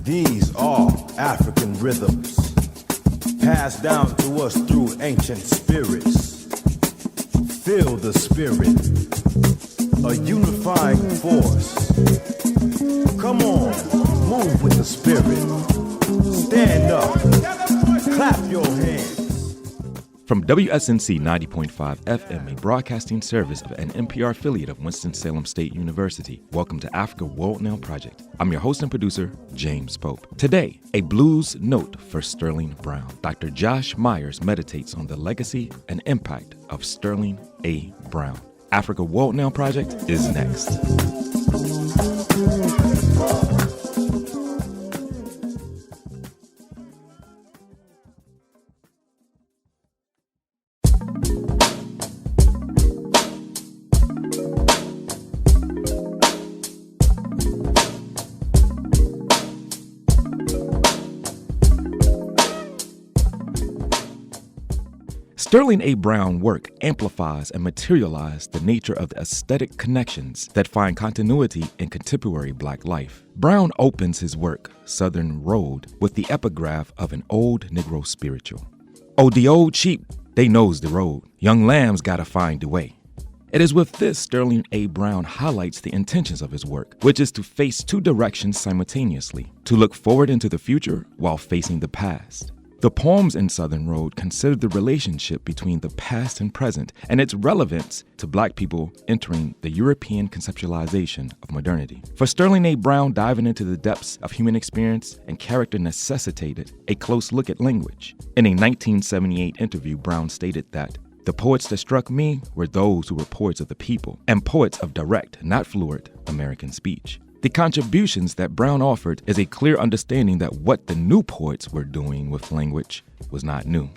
These are African rhythms, passed down to us through ancient spirits. Feel the spirit, a unifying force. Come on, move with the spirit. Stand up, clap your hands. From WSNC 90.5 FM, a broadcasting service of an NPR affiliate of Winston-Salem State University, welcome to Africa World Now Project. I'm your host and producer, James Pope. Today, a blues note for Sterling Brown. Dr. Josh Myers meditates on the legacy and impact of Sterling A. Brown. Africa World Now Project is next. Sterling A. Brown's work amplifies and materialize the nature of the aesthetic connections that find continuity in contemporary Black life. Brown opens his work, Southern Road, with the epigraph of an old Negro spiritual. Oh, the old sheep, they knows the road. Young lambs gotta find the way. It is with this Sterling A. Brown highlights the intentions of his work, which is to face two directions simultaneously, to look forward into the future while facing the past. The poems in Southern Road consider the relationship between the past and present and its relevance to Black people entering the European conceptualization of modernity. For Sterling A. Brown, diving into the depths of human experience and character necessitated a close look at language. In a 1978 interview, Brown stated that the poets that struck me were those who were poets of the people and poets of direct, not florid, American speech. The contributions that Brown offered is a clear understanding that what the new poets were doing with language was not new.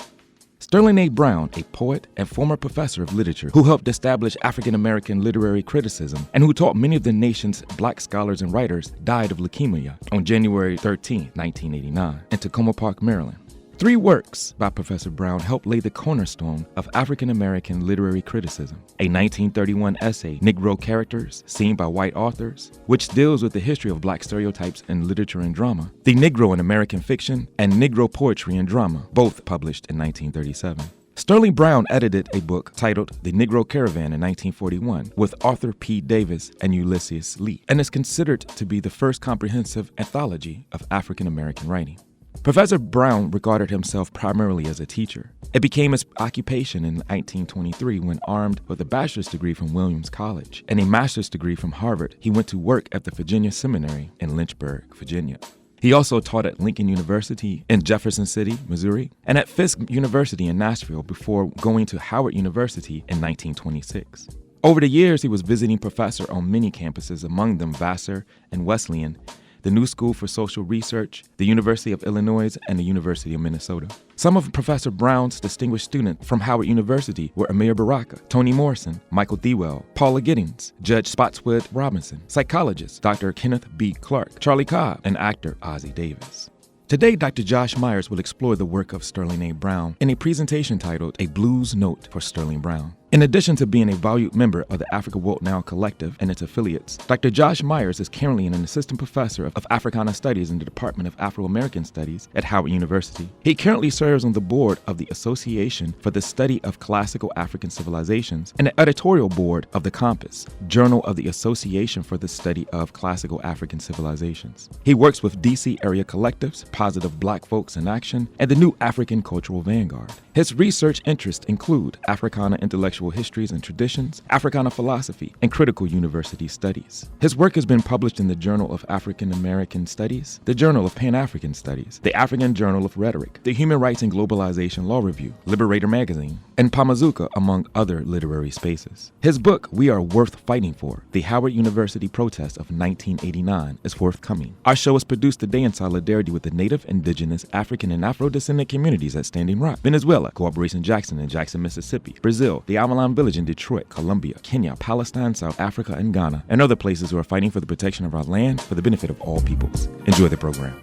Sterling A. Brown, a poet and former professor of literature who helped establish African American literary criticism and who taught many of the nation's Black scholars and writers, died of leukemia on January 13, 1989, in Tacoma Park, Maryland. 3 works by Professor Brown helped lay the cornerstone of African American literary criticism. A 1931 essay, Negro Characters, Seen by White Authors, which deals with the history of Black stereotypes in literature and drama. The Negro in American Fiction, and Negro Poetry and Drama, both published in 1937. Sterling Brown edited a book titled The Negro Caravan in 1941 with Arthur P. Davis and Ulysses Lee, and is considered to be the first comprehensive anthology of African American writing. Professor Brown regarded himself primarily as a teacher. It became his occupation in 1923 when, armed with a bachelor's degree from Williams College and a master's degree from Harvard, he went to work at the Virginia Seminary in Lynchburg, Virginia. He also taught at Lincoln University in Jefferson City, Missouri, and at Fisk University in Nashville before going to Howard University in 1926. Over the years, he was visiting professor on many campuses, among them Vassar and Wesleyan, the New School for Social Research, the University of Illinois, and the University of Minnesota. Some of Professor Brown's distinguished students from Howard University were Amir Baraka, Toni Morrison, Michael Dewell, Paula Giddings, Judge Spotswood Robinson, psychologist Dr. Kenneth B. Clark, Charlie Cobb, and actor Ossie Davis. Today, Dr. Josh Myers will explore the work of Sterling A. Brown in a presentation titled A Blues Note for Sterling Brown. In addition to being a valued member of the Africa World Now Collective and its affiliates, Dr. Josh Myers is currently an assistant professor of Africana Studies in the Department of Afro-American Studies at Howard University. He currently serves on the board of the Association for the Study of Classical African Civilizations and the editorial board of the Compass, Journal of the Association for the Study of Classical African Civilizations. He works with DC area collectives, Positive Black Folks in Action, and the New African Cultural Vanguard. His research interests include Africana intellectual histories and traditions, Africana philosophy, and critical university studies. His work has been published in the Journal of African American Studies, the Journal of Pan-African Studies, the African Journal of Rhetoric, the Human Rights and Globalization Law Review, Liberator Magazine, and Pamazuka, among other literary spaces. His book, We Are Worth Fighting For, The Howard University Protest of 1989, is forthcoming. Our show is produced today in solidarity with the Native, Indigenous, African, and Afro-descendant communities at Standing Rock, Venezuela, Cooperation Jackson in Jackson, Mississippi, Brazil, the Amalan Village in Detroit, Colombia, Kenya, Palestine, South Africa, and Ghana, and other places who are fighting for the protection of our land for the benefit of all peoples. Enjoy the program.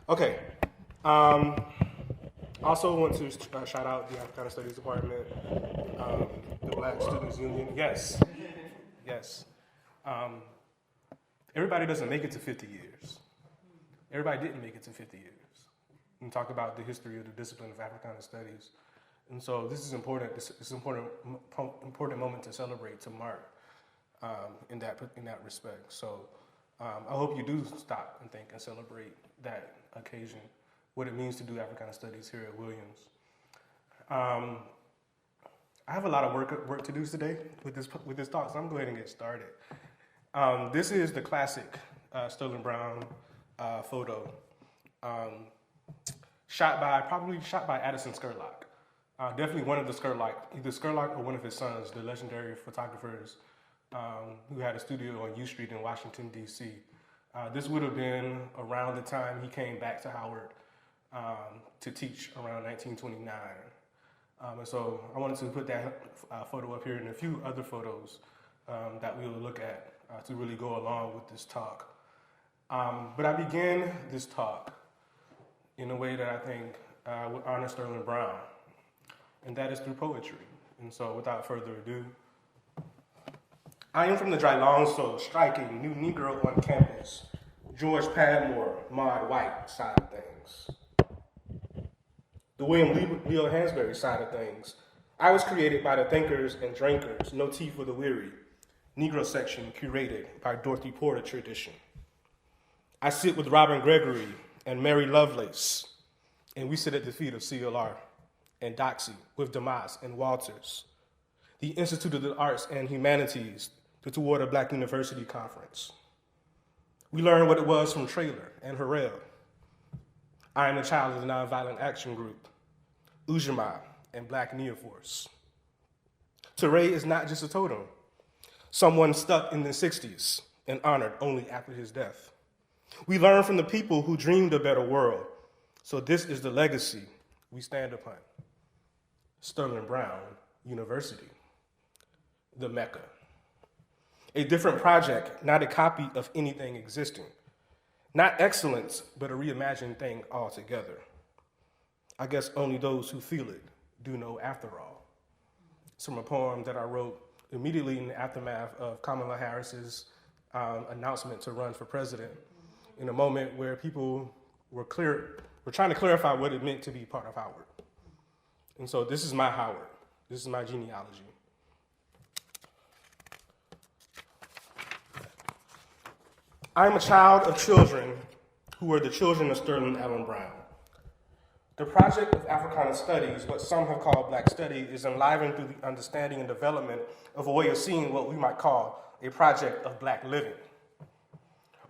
Okay. Also want to shout out the Africana Studies Department, the Black Students Union. Yes. Everybody doesn't make it to 50 years. Everybody didn't make it to 50 years. And talk about the history of the discipline of Africana Studies. And so this is important. It's an important moment to celebrate, to mark in that respect. So I hope you do stop and think and celebrate that occasion, what it means to do Africana Studies here at Williams. I have a lot of work to do today with this talk, so I'm going to go ahead and get started. This is the classic Sterling Brown photo, probably shot by Addison Scurlock. Definitely one of the Scurlock, either Scurlock or one of his sons, the legendary photographers who had a studio on U Street in Washington, D.C. This would have been around the time he came back to Howard to teach around 1929. And so I wanted to put that photo up here and a few other photos that we will look at to really go along with this talk. But I began this talk in a way that I think would honor Sterling Brown, and that is through poetry. And so without further ado, I am from the dry long soul, striking, new Negro on campus, George Padmore, Maud White side of things. The William Leo Hansberry side of things. I was created by the thinkers and drinkers, no tea for the weary, Negro section curated by Dorothy Porter tradition. I sit with Robin Gregory and Mary Lovelace, and we sit at the feet of CLR and Doxy with Damas and Walters, the Institute of the Arts and Humanities, the Toward a Black University Conference. We learned what it was from Traylor and Harrell. I am the child of the Nonviolent Action Group, Ujamaa, and Black Neoforce. Teray is not just a totem, someone stuck in the 60s and honored only after his death. We learned from the people who dreamed a better world, so this is the legacy we stand upon. Sterling Brown University, the Mecca. A different project, not a copy of anything existing. Not excellence, but a reimagined thing altogether. I guess only those who feel it do know after all. It's from a poem that I wrote immediately in the aftermath of Kamala Harris's announcement to run for president, in a moment where people were trying to clarify what it meant to be part of Howard. And so this is my Howard. This is my genealogy. I am a child of children who were the children of Sterling Allen Brown. The project of Africana Studies, what some have called Black Study, is enlivened through the understanding and development of a way of seeing what we might call a project of Black living.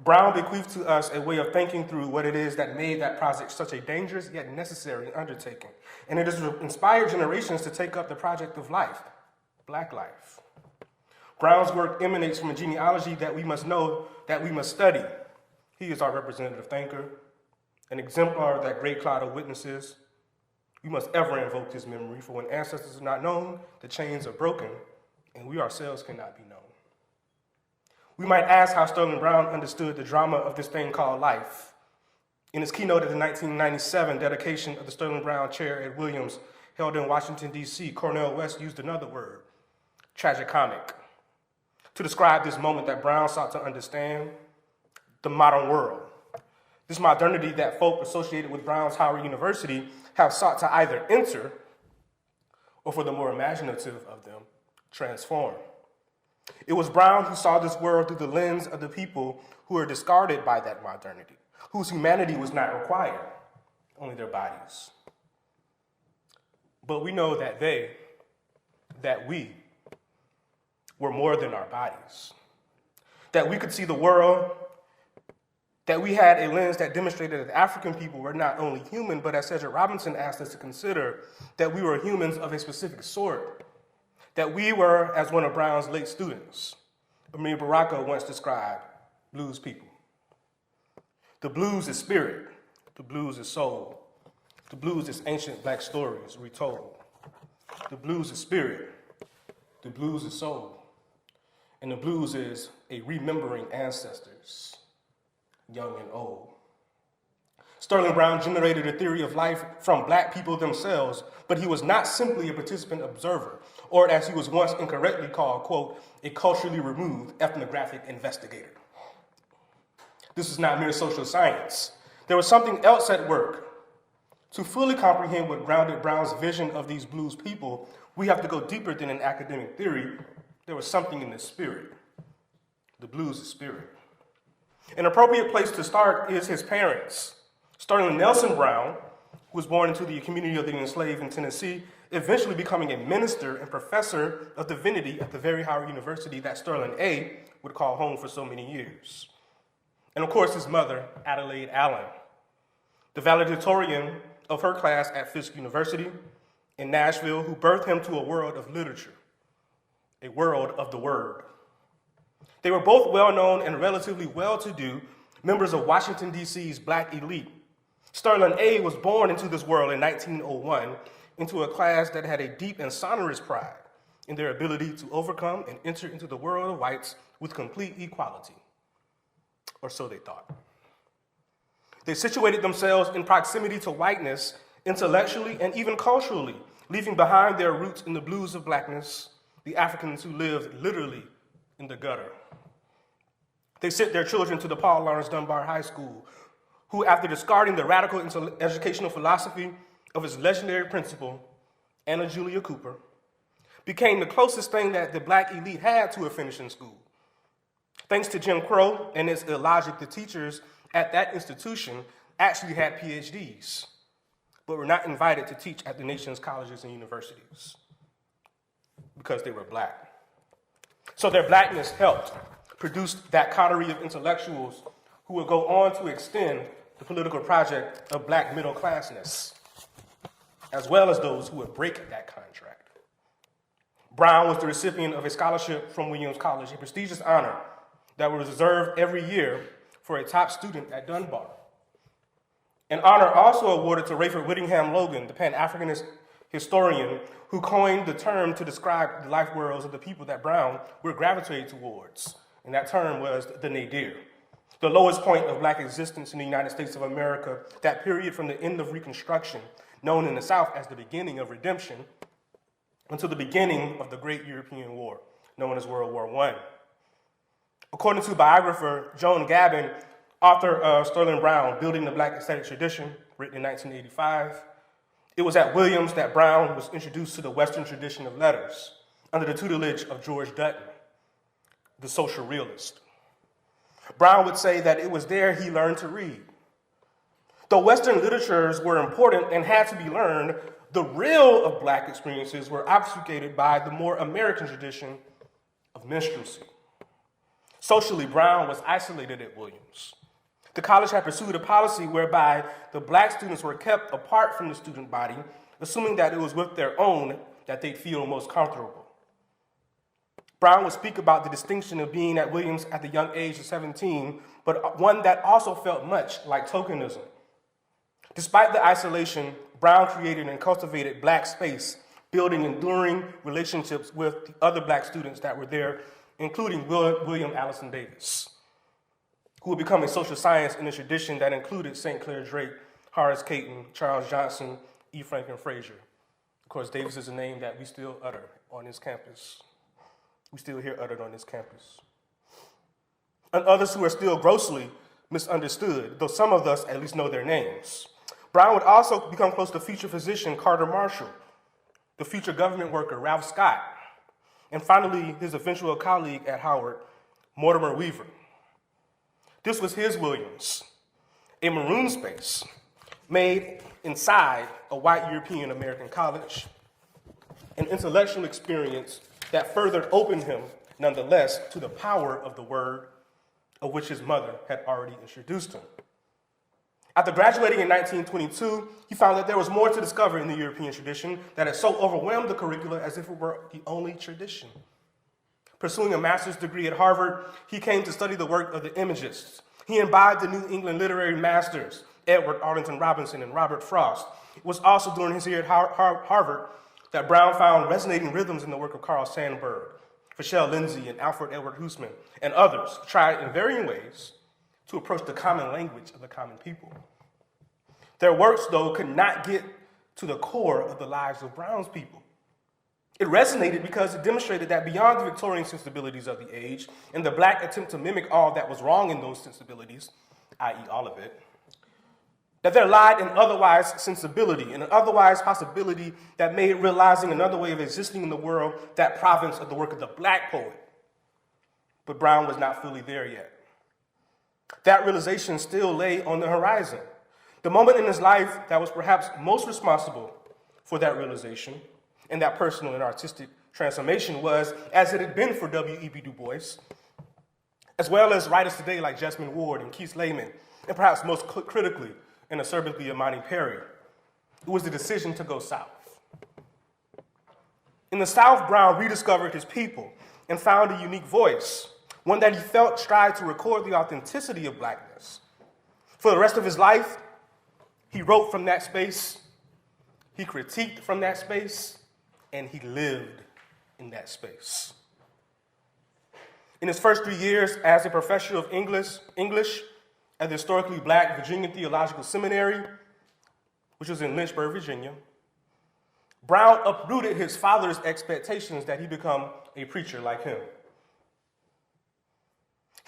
Brown bequeathed to us a way of thinking through what it is that made that project such a dangerous yet necessary undertaking. And it has inspired generations to take up the project of life, Black life. Brown's work emanates from a genealogy that we must know, that we must study. He is our representative thinker, an exemplar of that great cloud of witnesses. We must ever invoke his memory, for when ancestors are not known, the chains are broken, and we ourselves cannot be known. We might ask how Sterling Brown understood the drama of this thing called life. In his keynote at the 1997 dedication of the Sterling Brown Chair at Williams, held in Washington, D.C., Cornel West used another word, tragicomic, to describe this moment that Brown sought to understand, the modern world. This modernity that folk associated with Brown's Howard University have sought to either enter, or for the more imaginative of them, transform. It was Brown who saw this world through the lens of the people who were discarded by that modernity, whose humanity was not required, only their bodies. But we know that we were more than our bodies, that we could see the world, that we had a lens that demonstrated that African people were not only human, but as Cedric Robinson asked us to consider, that we were humans of a specific sort, that we were, as one of Brown's late students, Amir Baraka once described, blues people. The blues is spirit, the blues is soul, the blues is ancient Black stories retold. The blues is spirit, the blues is soul, and the blues is a remembering ancestors, young and old. Sterling Brown generated a theory of life from black people themselves, but he was not simply a participant observer, or as he was once incorrectly called, quote, a culturally removed ethnographic investigator. This is not mere social science. There was something else at work. To fully comprehend what grounded Brown's vision of these blues people, we have to go deeper than an academic theory. There was something in the spirit. The blues is spirit. An appropriate place to start is his parents. Sterling Nelson Brown, who was born into the community of the enslaved in Tennessee, eventually becoming a minister and professor of divinity at the very Howard University that Sterling A. would call home for so many years. And of course, his mother, Adelaide Allen, the valedictorian of her class at Fisk University in Nashville, who birthed him to a world of literature, a world of the word. They were both well-known and relatively well-to-do members of Washington, D.C.'s black elite. Sterling A. was born into this world in 1901 into a class that had a deep and sonorous pride in their ability to overcome and enter into the world of whites with complete equality, or so they thought. They situated themselves in proximity to whiteness intellectually and even culturally, leaving behind their roots in the blues of blackness, the Africans who lived literally in the gutter. They sent their children to the Paul Laurence Dunbar High School, who, after discarding the radical educational philosophy of its legendary principal, Anna Julia Cooper, became the closest thing that the black elite had to a finishing school. Thanks to Jim Crow and its illogic, the teachers at that institution actually had PhDs, but were not invited to teach at the nation's colleges and universities because they were black. So their blackness helped produce that coterie of intellectuals who would go on to extend the political project of black middle classness, as well as those who would break that contract. Brown was the recipient of a scholarship from Williams College, a prestigious honor that was reserved every year for a top student at Dunbar. An honor also awarded to Rayford Whittingham Logan, the Pan-Africanist historian who coined the term to describe the life worlds of the people that Brown would gravitate towards, and that term was the nadir, the lowest point of black existence in the United States of America, that period from the end of Reconstruction, known in the South as the beginning of redemption, until the beginning of the Great European War, known as World War I. According to biographer Joan Gabbin, author of Sterling Brown, Building the Black Aesthetic Tradition, written in 1985, it was at Williams that Brown was introduced to the Western tradition of letters under the tutelage of George Dutton, the social realist. Brown would say that it was there he learned to read. Though Western literatures were important and had to be learned, the real of black experiences were obfuscated by the more American tradition of minstrelsy. Socially, Brown was isolated at Williams. The college had pursued a policy whereby the black students were kept apart from the student body, assuming that it was with their own that they'd feel most comfortable. Brown would speak about the distinction of being at Williams at the young age of 17, but one that also felt much like tokenism. Despite the isolation, Brown created and cultivated black space, building enduring relationships with the other black students that were there, including William Allison Davis, who would become a social science in a tradition that included St. Clair Drake, Horace Cayton, Charles Johnson, E. Franklin Frazier. Of course, Davis is a name that we still utter on this campus. We still hear uttered on this campus. And others who are still grossly misunderstood, though some of us at least know their names. Brown would also become close to future physician Carter Marshall, the future government worker Ralph Scott, and finally his eventual colleague at Howard, Mortimer Weaver. This was his Williams, a maroon space made inside a white European American college, an intellectual experience that further opened him, nonetheless, to the power of the word, of which his mother had already introduced him. After graduating in 1922, he found that there was more to discover in the European tradition that had so overwhelmed the curricula as if it were the only tradition. Pursuing a master's degree at Harvard, he came to study the work of the Imagists. He imbibed the New England literary masters, Edward Arlington Robinson and Robert Frost. It was also during his year at Harvard that Brown found resonating rhythms in the work of Carl Sandburg, Fischel Lindsay, and Alfred Edward Hussman, and others tried in varying ways to approach the common language of the common people. Their works, though, could not get to the core of the lives of Brown's people. It resonated because it demonstrated that beyond the Victorian sensibilities of the age and the Black attempt to mimic all that was wrong in those sensibilities, i.e. all of it, that there lied an otherwise sensibility and an otherwise possibility that made realizing another way of existing in the world that province of the work of the Black poet. But Brown was not fully there yet. That realization still lay on the horizon. The moment in his life that was perhaps most responsible for that realization and that personal and artistic transformation was, as it had been for W.E.B. Du Bois, as well as writers today like Jessamine Ward and Keith Lehman, and perhaps most critically and acerbely Imani Perry, it was the decision to go south. In the South, Brown rediscovered his people and found a unique voice, one that he felt tried to record the authenticity of Blackness. For the rest of his life, he wrote from that space, he critiqued from that space, and he lived in that space. In his first 3 years as a professor of English at the historically Black Virginia Theological Seminary, which was in Lynchburg, Virginia, Brown uprooted his father's expectations that he become a preacher like him.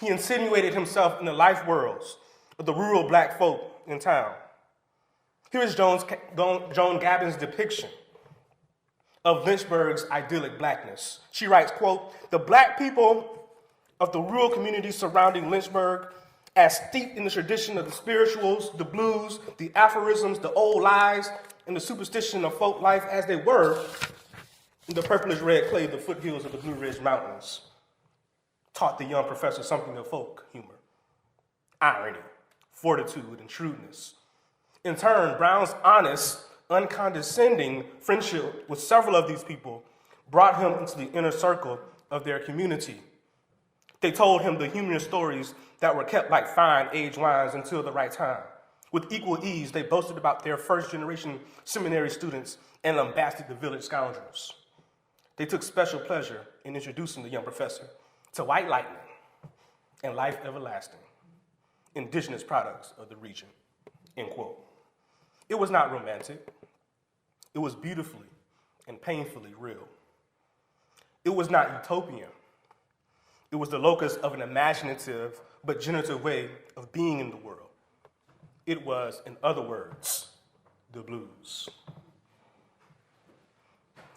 He insinuated himself in the life worlds of the rural Black folk in town. Here is Joan Gabbin's depiction of Lynchburg's idyllic Blackness. She writes, quote, "The Black people of the rural communities surrounding Lynchburg, as steeped in the tradition of the spirituals, the blues, the aphorisms, the old lies, and the superstition of folk life as they were in the purplish red clay of the foothills of the Blue Ridge Mountains, taught the young professor something of folk humor, irony, fortitude, and shrewdness. In turn, Brown's honest, uncondescending friendship with several of these people brought him into the inner circle of their community. They told him the humorous stories that were kept like fine aged wines until the right time. With equal ease, they boasted about their first-generation seminary students and lambasted the village scoundrels. They took special pleasure in introducing the young professor to white lightning and life everlasting, indigenous products of the region," end quote. It was not romantic. It was beautifully and painfully real. It was not utopian. It was the locus of an imaginative but generative way of being in the world. It was, in other words, the blues.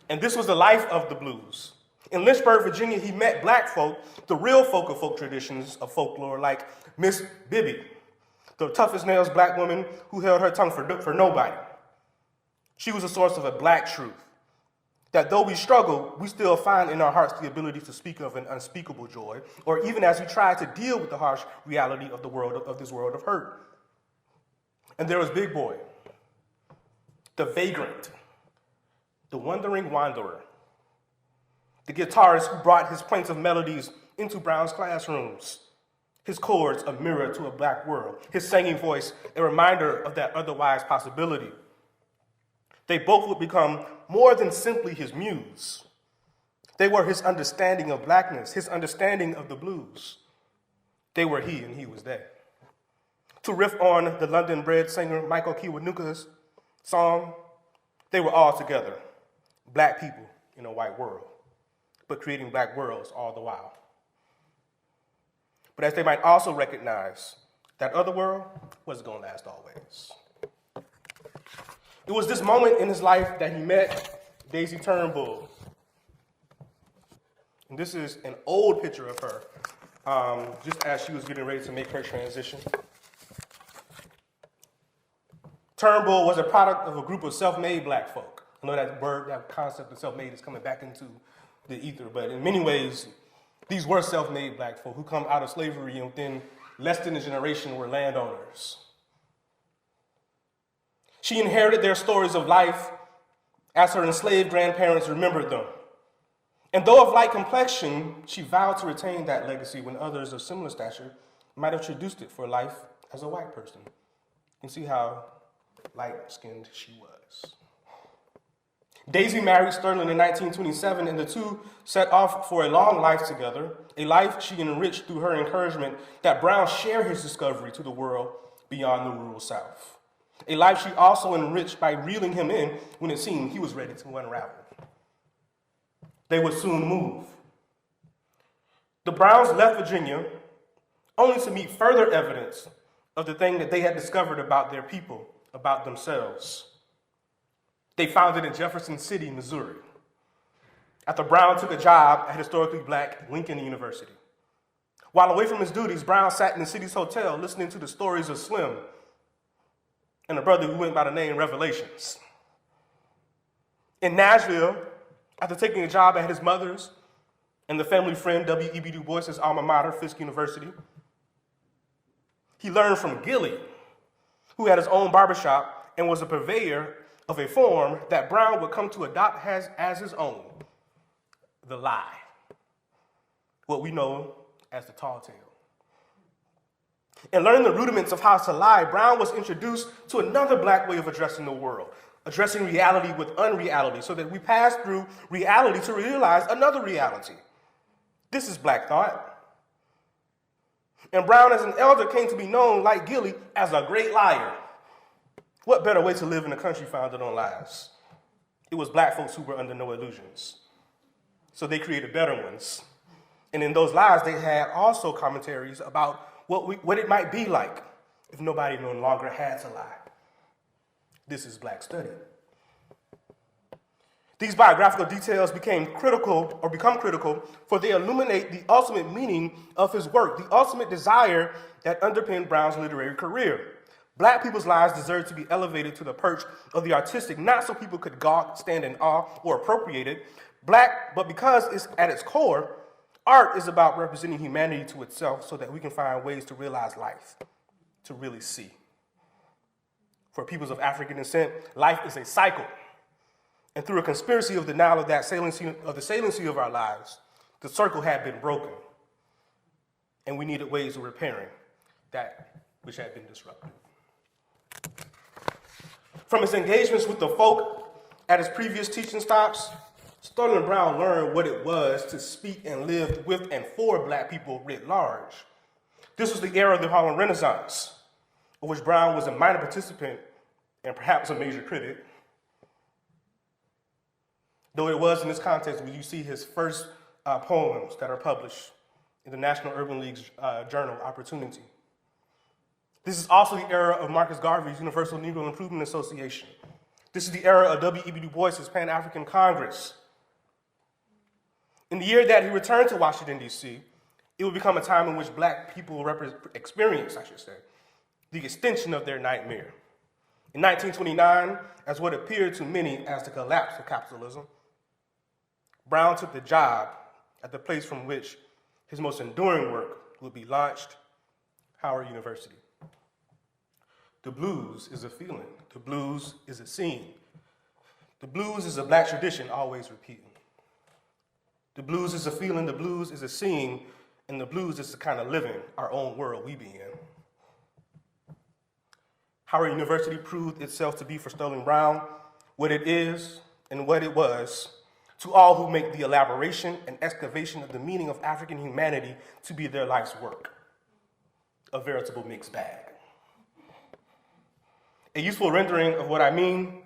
And this was the life of the blues. In Lynchburg, Virginia, he met Black folk, the real folk of folk traditions of folklore, like Miss Bibby, the toughest nails Black woman who held her tongue for nobody. She was a source of a Black truth, that though we struggle, we still find in our hearts the ability to speak of an unspeakable joy, or even as we try to deal with the harsh reality of the world of this world of hurt. And there was Big Boy, the vagrant, the wandering wanderer, the guitarist who brought his plaintive melodies into Brown's classrooms, his chords a mirror to a Black world, his singing voice a reminder of that otherwise possibility. They both would become more than simply his muse. They were his understanding of Blackness, his understanding of the blues. They were he and he was they. To riff on the London-bred singer Michael Kiwanuka's song, they were all together, Black people in a white world, but creating Black worlds all the while. But as they might also recognize, that other world wasn't going to last always. It was this moment in his life that he met Daisy Turnbull. And this is an old picture of her, just as she was getting ready to make her transition. Turnbull was a product of a group of self-made Black folk. I know that word, that concept of self-made is coming back into the ether, but in many ways, these were self-made Black folk who come out of slavery and within less than a generation were landowners. She inherited their stories of life as her enslaved grandparents remembered them. And though of light complexion, she vowed to retain that legacy when others of similar stature might have traduced it for life as a white person. You can see how light-skinned she was. Daisy married Sterling in 1927, and the two set off for a long life together, a life she enriched through her encouragement that Brown share his discovery to the world beyond the rural South. a life she also enriched by reeling him in when it seemed he was ready to unravel. They would soon move. The Browns left Virginia only to meet further evidence of the thing that they had discovered about their people, about themselves. They found it in Jefferson City, Missouri, after Brown took a job at historically black Lincoln University. While away from his duties, Brown sat in the city's hotel listening to the stories of Slim and a brother who went by the name Revelations. In Nashville, after taking a job at his mother's and the family friend W.E.B. Du Bois's alma mater, Fisk University, he learned from Gilly, who had his own barbershop and was a purveyor of a form that Brown would come to adopt as his own, the lie, what we know as the tall tale. In learning the rudiments of how to lie, Brown was introduced to another black way of addressing the world, addressing reality with unreality, so that we pass through reality to realize another reality. This is black thought. And Brown, as an elder, came to be known, like Gilly, as a great liar. What better way to live in a country founded on lies? It was black folks who were under no illusions. So they created better ones. And in those lies, they had also commentaries about what it might be like if nobody no longer had to lie. This is black study. These biographical details become critical, for they illuminate the ultimate meaning of his work, the ultimate desire that underpinned Brown's literary career. Black people's lives deserve to be elevated to the perch of the artistic, not so people could gawk, stand in awe, or appropriate it, but because it's at its core, art is about representing humanity to itself so that we can find ways to realize life, to really see. For peoples of African descent, life is a cycle. And through a conspiracy of denial of the saliency of our lives, the circle had been broken. And we needed ways of repairing that which had been disrupted. From his engagements with the folk at his previous teaching stops, Sterling Brown learned what it was to speak and live with and for black people writ large. This was the era of the Harlem Renaissance, of which Brown was a minor participant and perhaps a major critic. Though it was in this context where you see his first poems that are published in the National Urban League's journal, Opportunity. This is also the era of Marcus Garvey's Universal Negro Improvement Association. This is the era of W.E.B. Du Bois's Pan-African Congress. In the year that he returned to Washington, D.C., it would become a time in which black people experienced, the extension of their nightmare. In 1929, as what appeared to many as the collapse of capitalism, Brown took the job at the place from which his most enduring work would be launched, Howard University. The blues is a feeling. The blues is a scene. The blues is a black tradition always repeating. The blues is a feeling, the blues is a scene, and the blues is the kind of living our own world we be in. Howard University proved itself to be for Sterling Brown what it is and what it was to all who make the elaboration and excavation of the meaning of African humanity to be their life's work, a veritable mixed bag. A useful rendering of what I mean,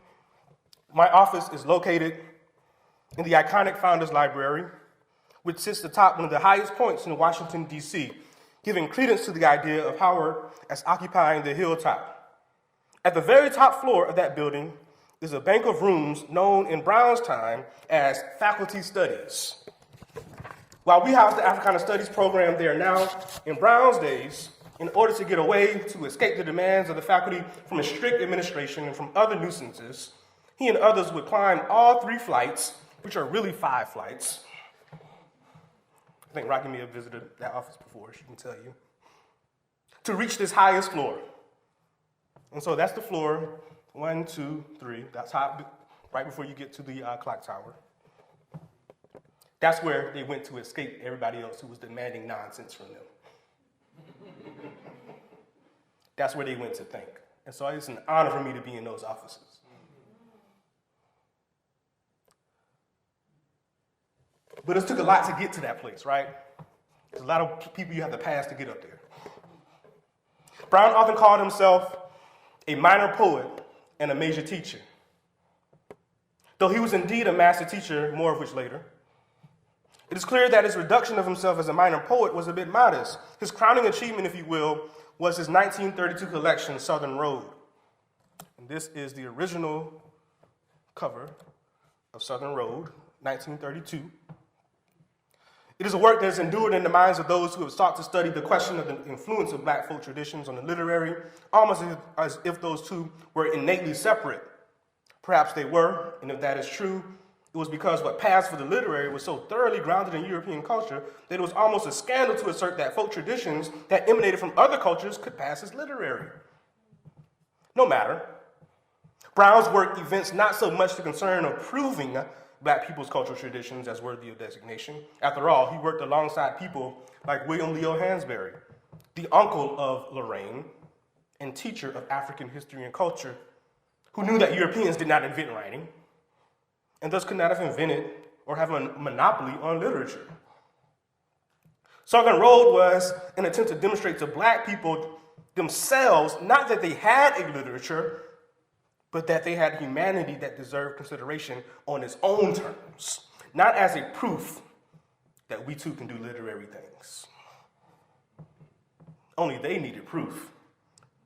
my office is located in the iconic Founders Library, which sits atop one of the highest points in Washington, D.C., giving credence to the idea of Howard as occupying the hilltop. At the very top floor of that building is a bank of rooms known in Brown's time as faculty studies. While we house the Africana Studies program there now, in Brown's days, in order to get away to escape the demands of the faculty from a strict administration and from other nuisances, he and others would climb all 3 flights, which are really 5 flights. I think Rocky may have visited that office before, she can tell you, to reach this highest floor. And so that's the floor, 1, 2, 3, that's top, right before you get to the clock tower. That's where they went to escape everybody else who was demanding nonsense from them. That's where they went to think. And so it's an honor for me to be in those offices. But it took a lot to get to that place, right? There's a lot of people you have to pass to get up there. Brown often called himself a minor poet, and a major teacher. Though he was indeed a master teacher, more of which later, it is clear that his reduction of himself as a minor poet was a bit modest. His crowning achievement, if you will, was his 1932 collection, Southern Road. And this is the original cover of Southern Road, 1932. It is a work that has endured in the minds of those who have sought to study the question of the influence of black folk traditions on the literary, almost as if those two were innately separate. Perhaps they were, and if that is true, it was because what passed for the literary was so thoroughly grounded in European culture that it was almost a scandal to assert that folk traditions that emanated from other cultures could pass as literary. No matter. Brown's work evinced not so much the concern of proving black people's cultural traditions as worthy of designation. After all, he worked alongside people like William Leo Hansberry, the uncle of Lorraine and teacher of African history and culture, who knew that Europeans did not invent writing and thus could not have invented or have a monopoly on literature. Southern Road was an attempt to demonstrate to black people themselves, not that they had a literature, but that they had humanity that deserved consideration on its own terms, not as a proof that we too can do literary things. Only they needed proof.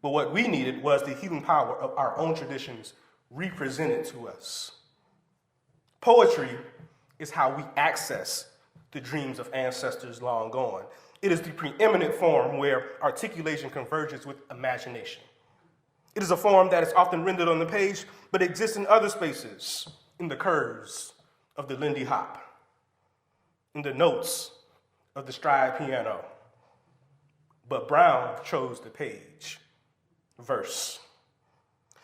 But what we needed was the healing power of our own traditions represented to us. Poetry is how we access the dreams of ancestors long gone. It is the preeminent form where articulation converges with imagination. It is a form that is often rendered on the page, but exists in other spaces, in the curves of the Lindy Hop, in the notes of the stride piano. But Brown chose the page, verse.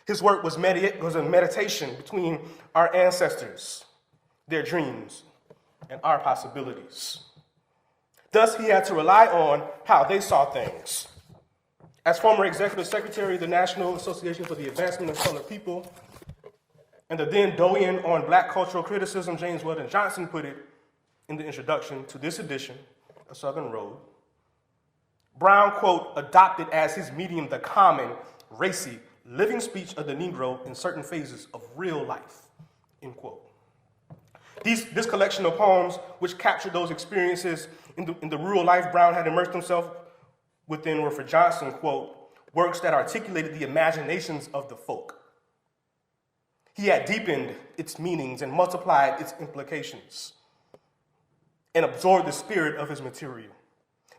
His work was a meditation between our ancestors, their dreams, and our possibilities. Thus, he had to rely on how they saw things. As former executive secretary of the National Association for the Advancement of Colored People, and the then doyen on black cultural criticism, James Weldon Johnson, put it in the introduction to this edition of Southern Road, Brown, quote, adopted as his medium the common, racy, living speech of the Negro in certain phases of real life, end quote. This collection of poems, which captured those experiences in the rural life Brown had immersed himself within, were for Johnson, quote, works that articulated the imaginations of the folk. He had deepened its meanings and multiplied its implications and absorbed the spirit of his material,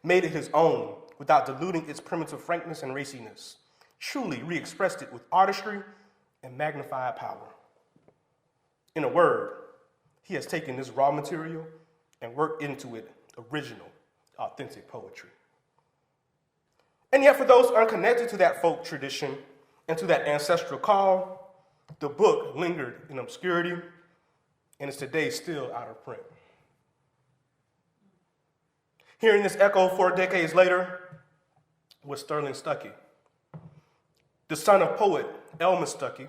made it his own without diluting its primitive frankness and raciness, truly re-expressed it with artistry and magnified power. In a word, he has taken this raw material and worked into it original, authentic poetry. And yet for those unconnected to that folk tradition and to that ancestral call, the book lingered in obscurity and is today still out of print. Hearing this echo 4 decades later was Sterling Stuckey, the son of poet Elmer Stuckey.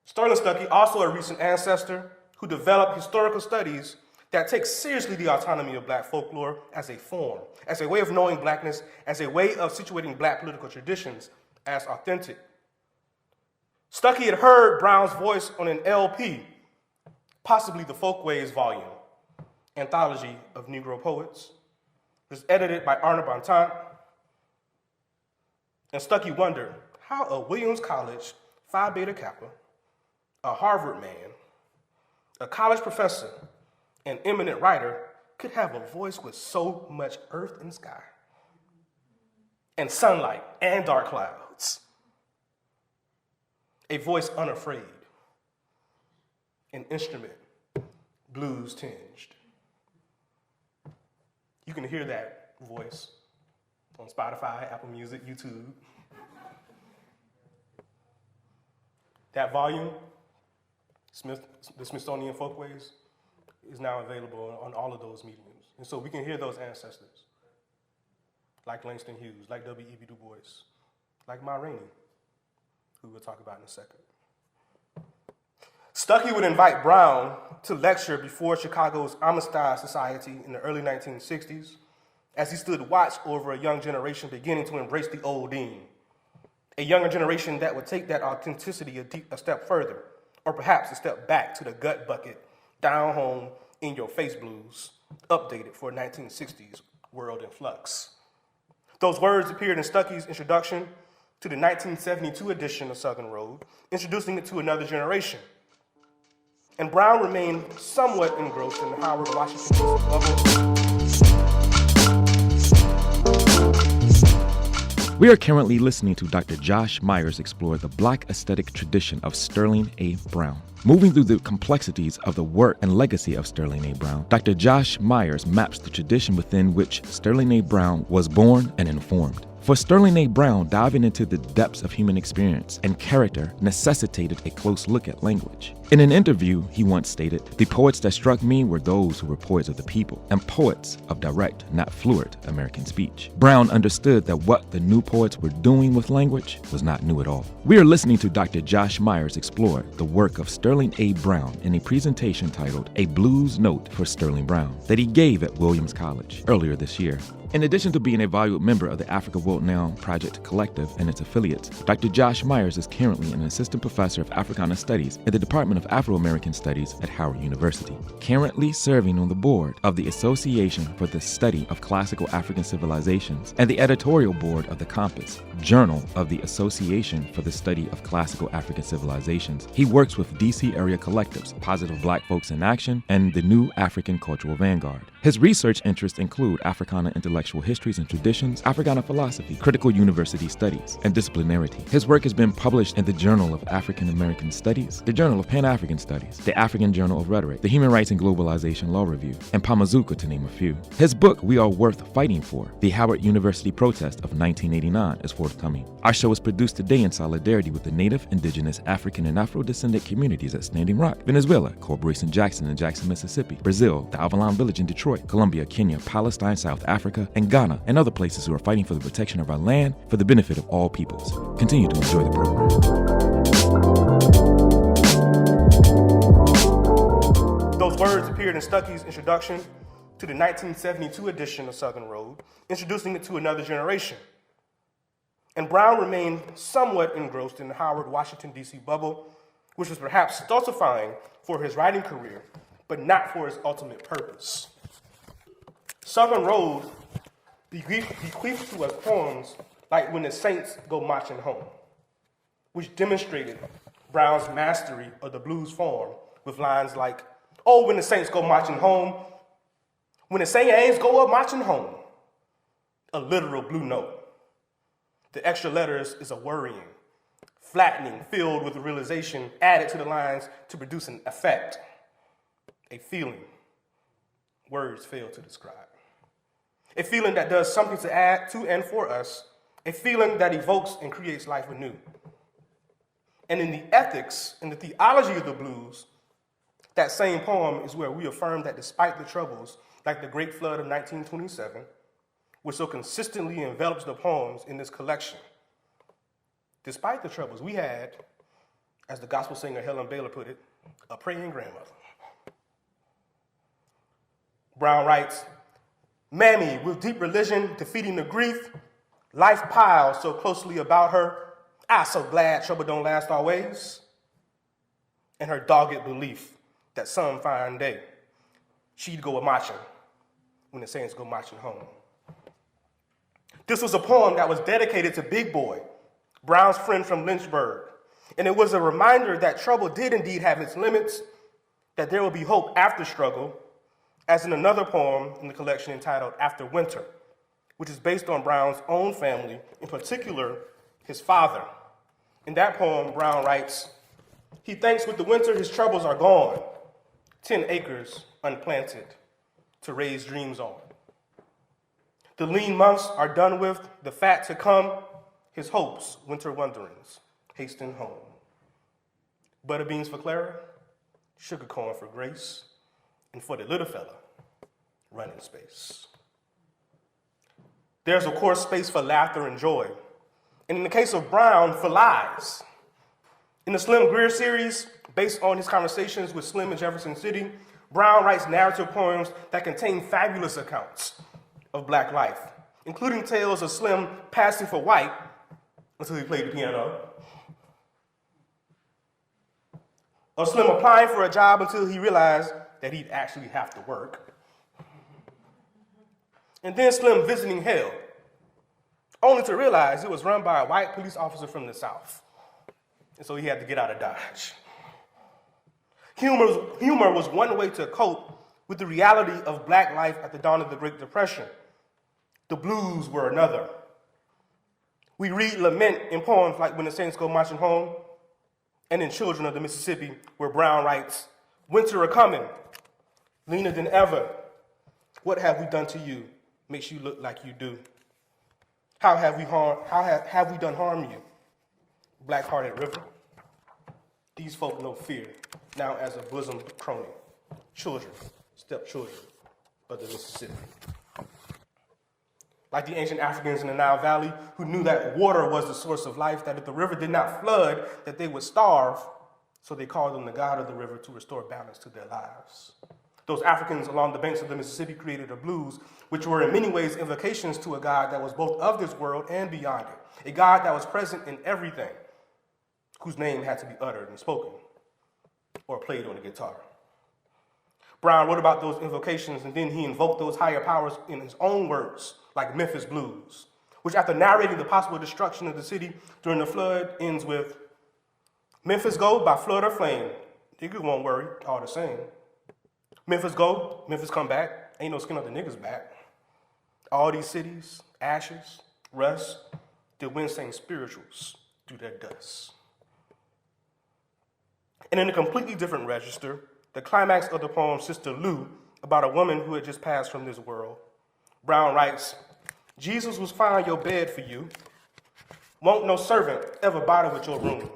Sterling Stuckey, also a recent ancestor who developed historical studies that take seriously the autonomy of black folklore as a form, as a way of knowing blackness, as a way of situating black political traditions as authentic. Stuckey had heard Brown's voice on an LP, possibly the Folkways volume, anthology of Negro poets. It was edited by Arna Bontemps. And Stuckey wondered how a Williams College Phi Beta Kappa, a Harvard man, a college professor, an eminent writer could have a voice with so much earth and sky, and sunlight and dark clouds. A voice unafraid, an instrument blues tinged. You can hear that voice on Spotify, Apple Music, YouTube. That volume, the Smithsonian Folkways, is now available on all of those mediums. And so we can hear those ancestors, like Langston Hughes, like W.E.B. Du Bois, like Ma Rainey, who we'll talk about in a second. Stuckey would invite Brown to lecture before Chicago's Amistad Society in the early 1960s, as he stood watch over a young generation beginning to embrace the old dean. a younger generation that would take that authenticity a step further, or perhaps a step back to the gut bucket, down home, in your face blues, updated for a 1960s world in flux. Those words appeared in Stuckey's introduction to the 1972 edition of Southern Road, introducing it to another generation. And Brown remained somewhat engrossed in the Howard Washington bubble. We are currently listening to Dr. Josh Myers explore the Black aesthetic tradition of Sterling A. Brown. Moving through the complexities of the work and legacy of Sterling A. Brown, Dr. Josh Myers maps the tradition within which Sterling A. Brown was born and informed. For Sterling A. Brown, diving into the depths of human experience and character necessitated a close look at language. In an interview, he once stated, "The poets that struck me were those who were poets of the people, and poets of direct, not florid, American speech." Brown understood that what the new poets were doing with language was not new at all. We are listening to Dr. Josh Myers explore the work of Sterling A. Brown in a presentation titled "A Blues Note for Sterling Brown" that he gave at Williams College earlier this year. In addition to being a valued member of the Africa World Now Project Collective and its affiliates, Dr. Josh Myers is currently an assistant professor of Africana Studies at the Department of Afro-American Studies at Howard University, currently serving on the board of the Association for the Study of Classical African Civilizations and the editorial board of the Compass, Journal of the Association for the Study of Classical African Civilizations. He works with DC area collectives, Positive Black Folks in Action, and the New African Cultural Vanguard. His research interests include Africana intellectual histories and traditions, Africana philosophy, critical university studies, and disciplinarity. His work has been published in the Journal of African American Studies, the Journal of Pan-African Studies, the African Journal of Rhetoric, the Human Rights and Globalization Law Review, and Pamazuka, to name a few. His book, We Are Worth Fighting For, the Howard University Protest of 1989, is forthcoming. Our show is produced today in solidarity with the Native, Indigenous, African, and Afro-descendant communities at Standing Rock, Venezuela, Corporation Jackson in Jackson, Mississippi, Brazil, the Avalon Village in Detroit, Colombia, Kenya, Palestine, South Africa, and Ghana, and other places who are fighting for the protection of our land for the benefit of all peoples. Continue to enjoy the program. Those words appeared in Stuckey's introduction to the 1972 edition of Southern Road, introducing it to another generation. And Brown remained somewhat engrossed in the Howard Washington, D.C. bubble, which was perhaps stultifying for his writing career, but not for his ultimate purpose. Southern Road bequeathed to us poems like When the Saints Go Marching Home, which demonstrated Brown's mastery of the blues form with lines like, "Oh, when the saints go marching home, when the Saints go up marching home," a literal blue note. The extra letters is a worrying, flattening, filled with the realization added to the lines to produce an effect, a feeling words fail to describe. A feeling that does something to add to and for us, a feeling that evokes and creates life anew. And in the ethics and the theology of the blues, that same poem is where we affirm that despite the troubles, like the Great Flood of 1927, which so consistently envelops the poems in this collection, despite the troubles, we had, as the gospel singer Helen Baylor put it, a praying grandmother. Brown writes, "Mammy, with deep religion defeating the grief, life piles so closely about her, I so glad trouble don't last always." And her dogged belief that some fine day, she'd go a-marching when the saints go marching home. This was a poem that was dedicated to Big Boy, Brown's friend from Lynchburg, and it was a reminder that trouble did indeed have its limits, that there will be hope after struggle, as in another poem in the collection entitled After Winter, which is based on Brown's own family, in particular, his father. In that poem, Brown writes, "He thinks with the winter his troubles are gone, 10 acres unplanted to raise dreams on. The lean months are done with, the fat to come, his hopes, winter wanderings, hasten home. Butter beans for Clara, sugar corn for Grace, and for the little fella, running space." There's, of course, space for laughter and joy, and in the case of Brown, for lies. In the Slim Greer series, based on his conversations with Slim in Jefferson City, Brown writes narrative poems that contain fabulous accounts of Black life, including tales of Slim passing for white until he played the piano. Or Slim applying for a job until he realized that he'd actually have to work. And then Slim visiting hell, only to realize it was run by a white police officer from the South. And so he had to get out of Dodge. Humor was one way to cope with the reality of black life at the dawn of the Great Depression. The blues were another. We read lament in poems like When the Saints Go Marching Home, and in Children of the Mississippi, where Brown writes, winter a-coming, leaner than ever. What have we done to you? Makes you look like you do. How have we done harm you? Black-hearted river. These folk know fear, now as a bosom crony. Children, stepchildren of the Mississippi. Like the ancient Africans in the Nile Valley who knew that water was the source of life, that if the river did not flood, that they would starve, so they called on the God of the river to restore balance to their lives. Those Africans along the banks of the Mississippi created a blues, which were in many ways invocations to a God that was both of this world and beyond it, a God that was present in everything, whose name had to be uttered and spoken, or played on the guitar. Brown wrote about those invocations, and then he invoked those higher powers in his own words, like Memphis Blues, which after narrating the possible destruction of the city during the flood ends with, Memphis go by flood or flame, nigga won't worry, all the same. Memphis go, Memphis come back, ain't no skin on the niggas back. All these cities, ashes, rust, the wind sang spirituals through their dust. And in a completely different register, the climax of the poem Sister Lou, about a woman who had just passed from this world, Brown writes, Jesus was find your bed for you. Won't no servant ever bother with your room.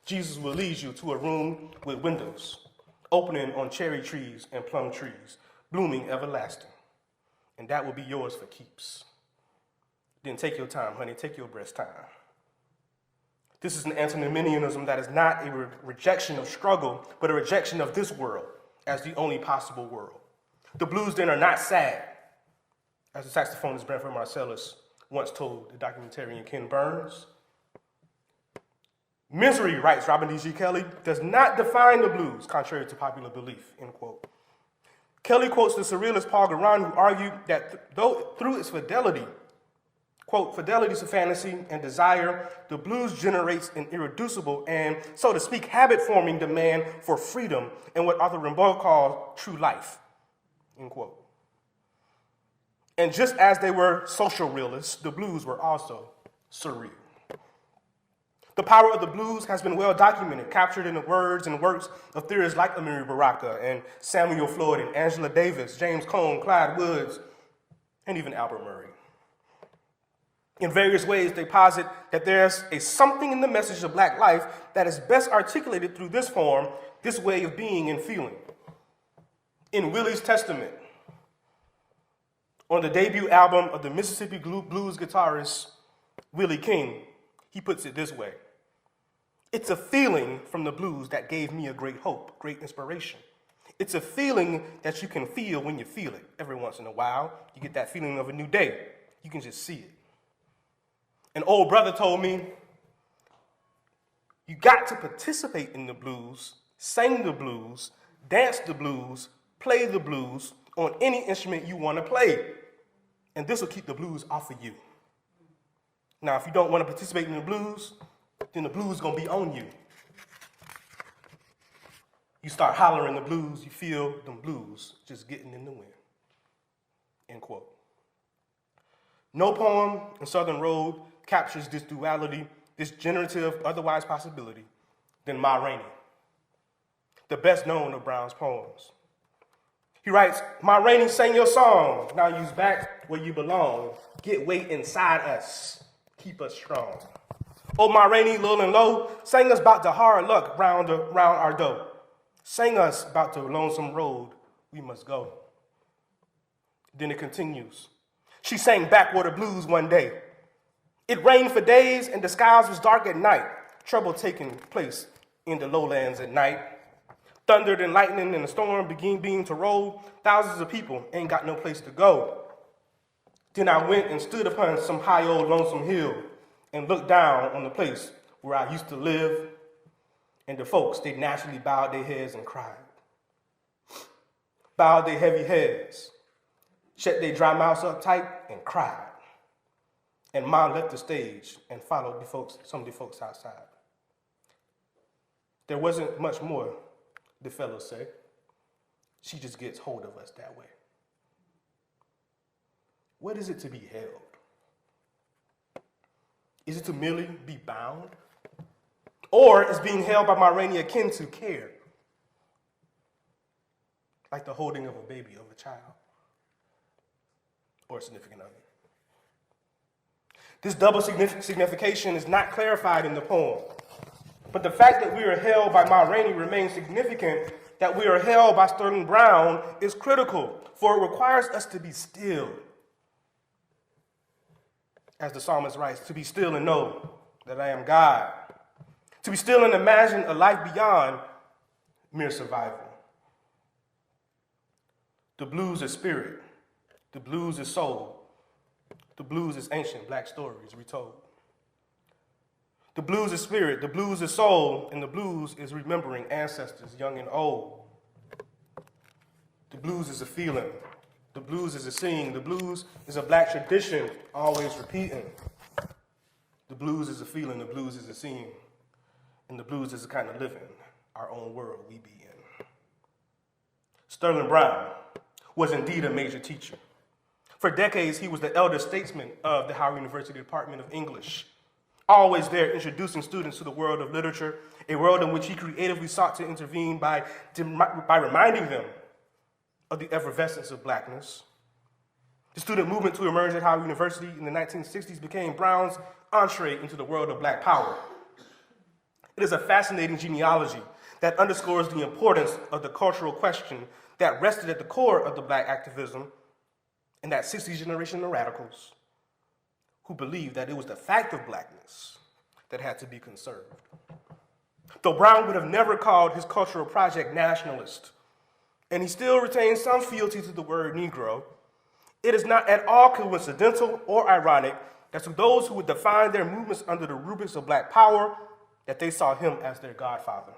Jesus will lead you to a room with windows, opening on cherry trees and plum trees, blooming everlasting. And that will be yours for keeps. Then take your time, honey, take your breast time. This is an antinomianism that is not a rejection of struggle, but a rejection of this world as the only possible world. The blues then are not sad, as the saxophonist Branford Marsalis once told the documentarian Ken Burns. Misery, writes Robin D.G. Kelly, does not define the blues, contrary to popular belief, end quote. Kelly quotes the surrealist Paul Garand, who argued that though through its fidelity, quote, fidelity to fantasy and desire, the blues generates an irreducible and, so to speak, habit-forming demand for freedom and what Arthur Rimbaud called true life, end quote. And just as they were social realists, the blues were also surreal. The power of the blues has been well documented, captured in the words and works of theorists like Amiri Baraka and Samuel Floyd and Angela Davis, James Cone, Clyde Woods, and even Albert Murray. In various ways, they posit that there's a something in the message of black life that is best articulated through this form, this way of being and feeling. In Willie's Testament, on the debut album of the Mississippi blues guitarist Willie King, he puts it this way. It's a feeling from the blues that gave me a great hope, great inspiration. It's a feeling that you can feel when you feel it. Every once in a while, you get that feeling of a new day. You can just see it. An old brother told me, you got to participate in the blues, sing the blues, dance the blues, play the blues on any instrument you want to play. And this will keep the blues off of you. Now, if you don't want to participate in the blues, then the blues is going to be on you. You start hollering the blues, you feel them blues just getting in the wind. End quote. No poem in Southern Road captures this duality, this generative, otherwise possibility, than Ma Rainey, the best known of Brown's poems. He writes, Ma Rainey sang your song, now you's back where you belong. Get weight inside us, keep us strong. Oh, Ma Rainey, Lil and Low, sang us about the hard luck round our door. Sang us about the lonesome road we must go. Then it continues. She sang backwater blues one day. It rained for days and the skies was dark at night. Trouble taking place in the lowlands at night. Thundered and lightning and the storm began to roll. Thousands of people ain't got no place to go. Then I went and stood upon some high old lonesome hill. and looked down on the place where I used to live, and the folks, they naturally bowed their heads and cried. Bowed their heavy heads, shut their dry mouths up tight, and cried. And Mom left the stage and followed some of the folks outside. There wasn't much more, the fellows say. She just gets hold of us that way. What is it to be held? Is it to merely be bound? Or is being held by my rainy akin to care? Like the holding of a baby of a child or a significant other. This double signification is not clarified in the poem, but the fact that we are held by Ma Rainey remains significant. That we are held by Sterling Brown is critical, for it requires us to be still. As the psalmist writes, to be still and know that I am God. To be still and imagine a life beyond mere survival. The blues is spirit. The blues is soul. The blues is ancient black stories retold. The blues is spirit, the blues is soul, and the blues is remembering ancestors young and old. The blues is a feeling. The blues is a singing. The blues is a black tradition, always repeating. The blues is a feeling. The blues is a singing. And the blues is a kind of living, our own world we be in. Sterling Brown was indeed a major teacher. For decades, he was the elder statesman of the Howard University Department of English, always there introducing students to the world of literature, a world in which he creatively sought to intervene by reminding them of the effervescence of blackness. The student movement to emerge at Howard University in the 1960s became Brown's entree into the world of black power. It is a fascinating genealogy that underscores the importance of the cultural question that rested at the core of the black activism and that 60s generation of radicals who believed that it was the fact of blackness that had to be conserved. Though Brown would have never called his cultural project nationalist, and he still retains some fealty to the word Negro, it is not at all coincidental or ironic that to those who would define their movements under the rubrics of black power, that they saw him as their godfather.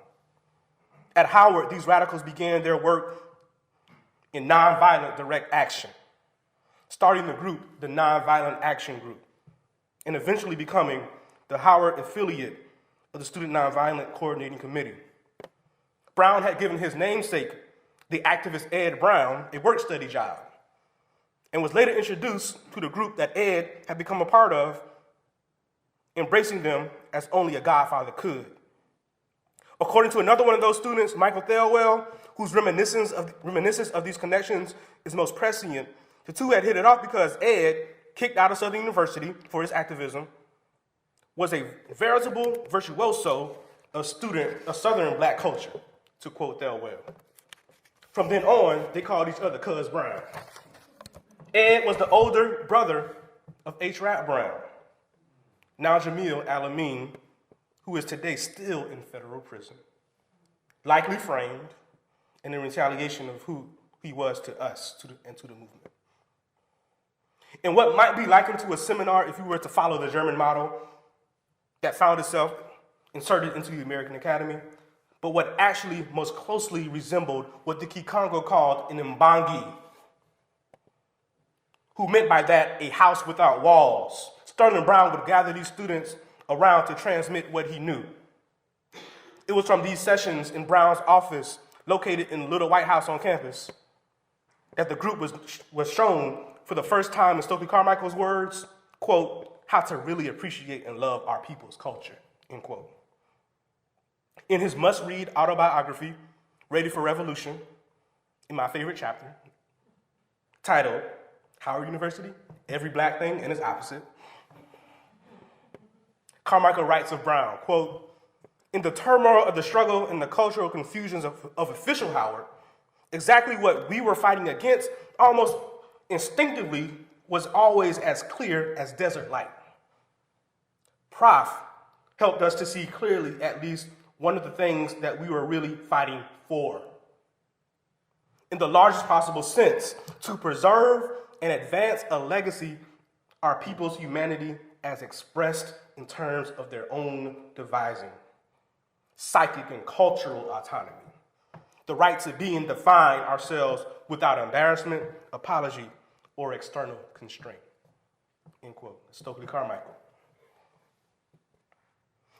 At Howard, these radicals began their work in nonviolent direct action, starting the group, the Nonviolent Action Group, and eventually becoming the Howard affiliate of the Student Nonviolent Coordinating Committee. Brown had given his namesake, the activist Ed Brown, a work study job, and was later introduced to the group that Ed had become a part of, embracing them as only a godfather could. According to another one of those students, Michael Thelwell, whose reminiscence of these connections is most prescient, the two had hit it off because Ed, kicked out of Southern University for his activism, was a veritable virtuoso of Southern black culture, to quote Thelwell. From then on, they called each other Cuz Brown. Ed was the older brother of H. Rap Brown, now Jamil Alameen, who is today still in federal prison, likely framed and in retaliation of who he was to us and to the movement. In what might be likened to a seminar if you were to follow the German model that found itself inserted into the American Academy, but what actually most closely resembled what the Kikongo called an mbangi, who meant by that a house without walls. Sterling Brown would gather these students around to transmit what he knew. It was from these sessions in Brown's office, located in the Little White House on campus, that the group was shown for the first time, in Stokely Carmichael's words, quote, how to really appreciate and love our people's culture, end quote. In his must-read autobiography, Ready for Revolution, in my favorite chapter, titled Howard University, Every Black Thing and Its Opposite, Carmichael writes of Brown, quote, in the turmoil of the struggle and the cultural confusions of official Howard, exactly what we were fighting against almost instinctively was always as clear as desert light. Prof helped us to see clearly at least one of the things that we were really fighting for. In the largest possible sense, to preserve and advance a legacy our people's humanity as expressed in terms of their own devising, psychic and cultural autonomy, the right to be and define ourselves without embarrassment, apology, or external constraint. End quote. Stokely Carmichael.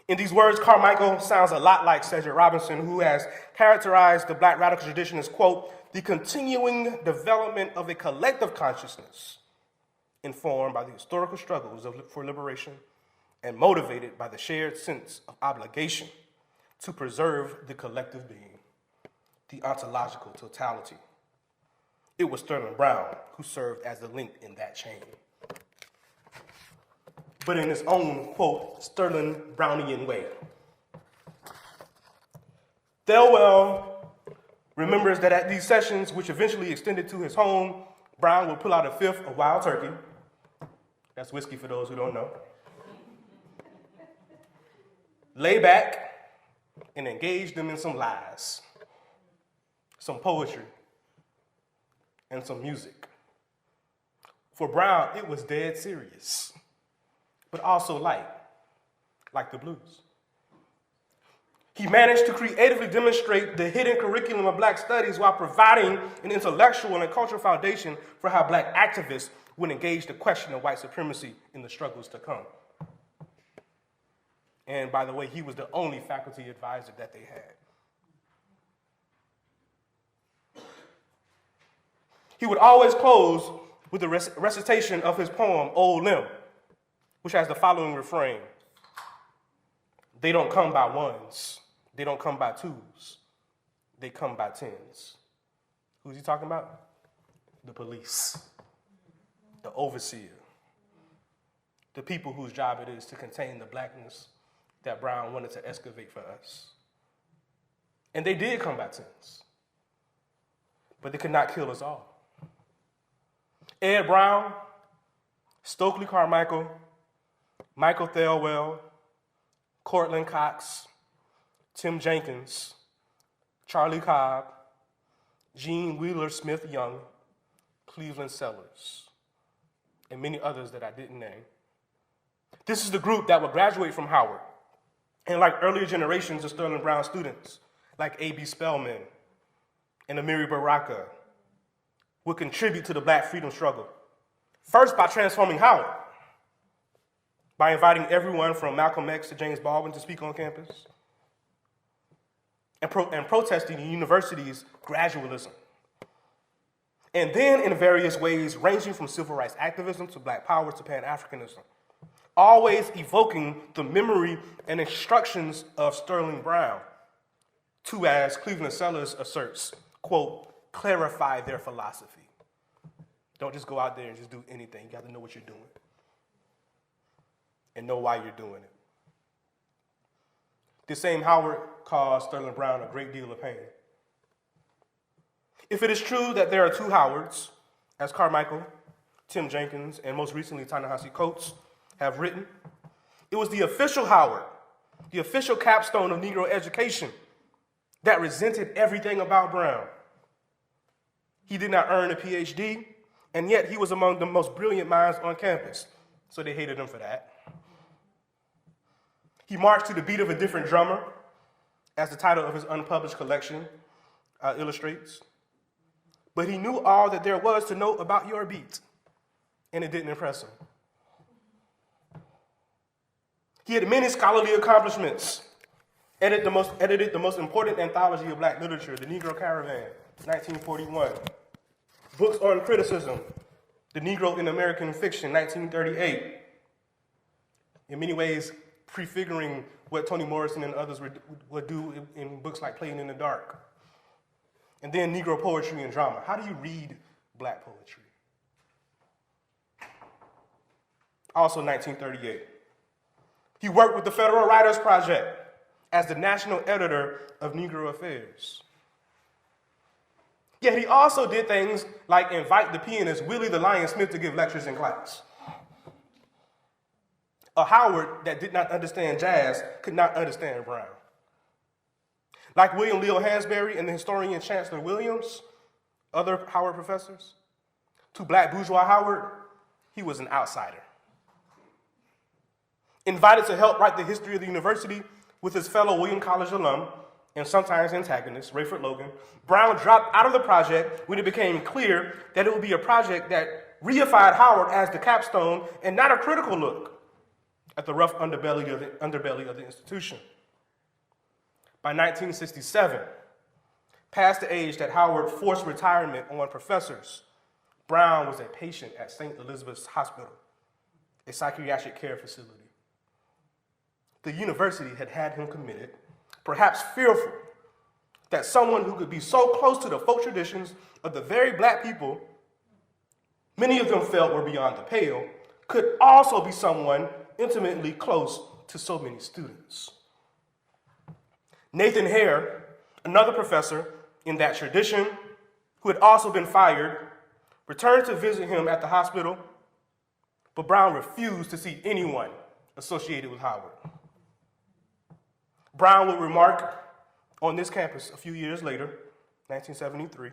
In these words, Carmichael sounds a lot like Cedric Robinson, who has characterized the Black radical tradition as, quote, the continuing development of a collective consciousness informed by the historical struggles for liberation and motivated by the shared sense of obligation to preserve the collective being, the ontological totality. It was Sterling Brown who served as the link in that chain. But in his own, quote, Sterling Brownian way. Thelwell remembers that at these sessions, which eventually extended to his home, Brown would pull out a fifth of wild turkey. That's whiskey for those who don't know. Lay back and engage them in some lies, some poetry, and some music. For Brown, it was dead serious, but also light, like the blues. He managed to creatively demonstrate the hidden curriculum of Black studies while providing an intellectual and cultural foundation for how Black activists would engage the question of white supremacy in the struggles to come. And by the way, he was the only faculty advisor that they had. He would always close with a recitation of his poem, Old Limb, which has the following refrain: they don't come by ones, they don't come by twos, they come by tens. Who's he talking about? The police, the overseer, the people whose job it is to contain the Blackness that Brown wanted to excavate for us. And they did come by tens, but they could not kill us all. Ed Brown, Stokely Carmichael, Michael Thelwell, Cortland Cox, Tim Jenkins, Charlie Cobb, Gene Wheeler Smith Young, Cleveland Sellers, and many others that I didn't name. This is the group that would graduate from Howard, and like earlier generations of Sterling Brown students, like A.B. Spellman and Amiri Baraka, would contribute to the Black freedom struggle. First, by transforming Howard, by inviting everyone from Malcolm X to James Baldwin to speak on campus, and protesting the university's gradualism. And then in various ways, ranging from civil rights activism to Black power to Pan-Africanism, always evoking the memory and instructions of Sterling Brown to, as Cleveland Sellers asserts, quote, clarify their philosophy. Don't just go out there and just do anything. You got to know what you're doing and know why you're doing it. This same Howard caused Sterling Brown a great deal of pain. If it is true that there are two Howards, as Carmichael, Tim Jenkins, and most recently Ta-Nehisi Coates have written, it was the official Howard, the official capstone of Negro education, that resented everything about Brown. He did not earn a PhD, and yet he was among the most brilliant minds on campus, so they hated him for that. He marched to the beat of a different drummer, as the title of his unpublished collection illustrates. But he knew all that there was to know about your beat, and it didn't impress him. He had many scholarly accomplishments, edited the most important anthology of Black literature, The Negro Caravan, 1941. Books on criticism, The Negro in American Fiction, 1938. In many ways, prefiguring what Toni Morrison and others would do in books like Playing in the Dark. And then Negro poetry and drama. How do you read Black poetry? Also 1938. He worked with the Federal Writers Project as the national editor of Negro Affairs. Yet he also did things like invite the pianist Willie the Lion Smith to give lectures in class. A Howard that did not understand jazz could not understand Brown. Like William Leo Hansberry and the historian Chancellor Williams, other Howard professors, to Black bourgeois Howard, he was an outsider. Invited to help write the history of the university with his fellow William College alum and sometimes antagonist, Rayford Logan, Brown dropped out of the project when it became clear that it would be a project that reified Howard as the capstone and not a critical look at the rough underbelly of the institution. By 1967, past the age that Howard forced retirement on professors, Brown was a patient at St. Elizabeth's Hospital, a psychiatric care facility. The university had had him committed, perhaps fearful that someone who could be so close to the folk traditions of the very black people many of them felt were beyond the pale, could also be someone intimately close to so many students. Nathan Hare, another professor in that tradition, who had also been fired, returned to visit him at the hospital, but Brown refused to see anyone associated with Howard. Brown would remark on this campus a few years later, 1973,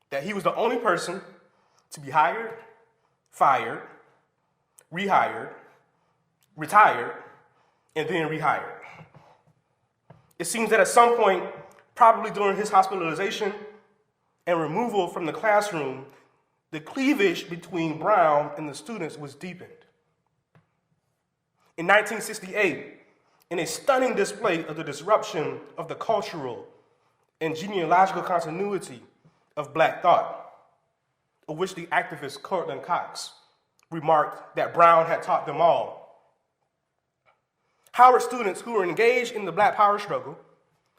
that he was the only person to be hired, fired, rehired, retired, and then rehired. It seems that at some point, probably during his hospitalization and removal from the classroom, the cleavage between Brown and the students was deepened. In 1968, in a stunning display of the disruption of the cultural and genealogical continuity of black thought, of which the activist Cortland Cox remarked that Brown had taught them all, Howard students who were engaged in the Black Power struggle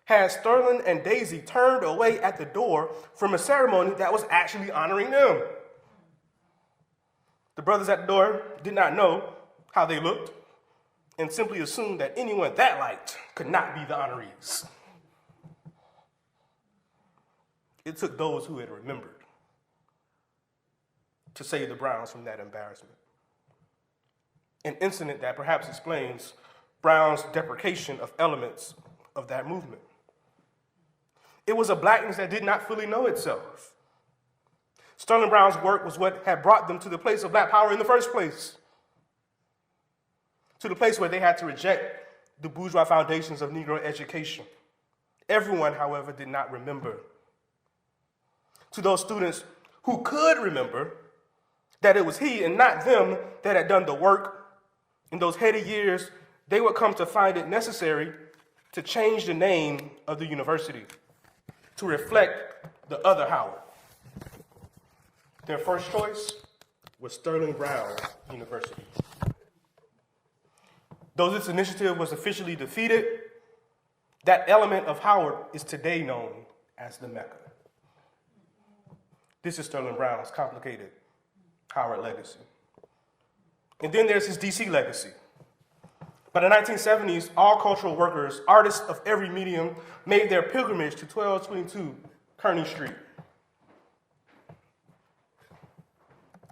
had Sterling and Daisy turned away at the door from a ceremony that was actually honoring them. The brothers at the door did not know how they looked and simply assumed that anyone that light could not be the honorees. It took those who had remembered to save the Browns from that embarrassment. An incident that perhaps explains Brown's deprecation of elements of that movement. It was a blackness that did not fully know itself. Sterling Brown's work was what had brought them to the place of black power in the first place, to the place where they had to reject the bourgeois foundations of Negro education. Everyone, however, did not remember. To those students who could remember that it was he and not them that had done the work in those heady years, they would come to find it necessary to change the name of the university to reflect the other Howard. Their first choice was Sterling Brown University. Though this initiative was officially defeated, that element of Howard is today known as the Mecca. This is Sterling Brown's complicated Howard legacy. And then there's his DC legacy. By the 1970s, all cultural workers, artists of every medium, made their pilgrimage to 1222 Kearny Street.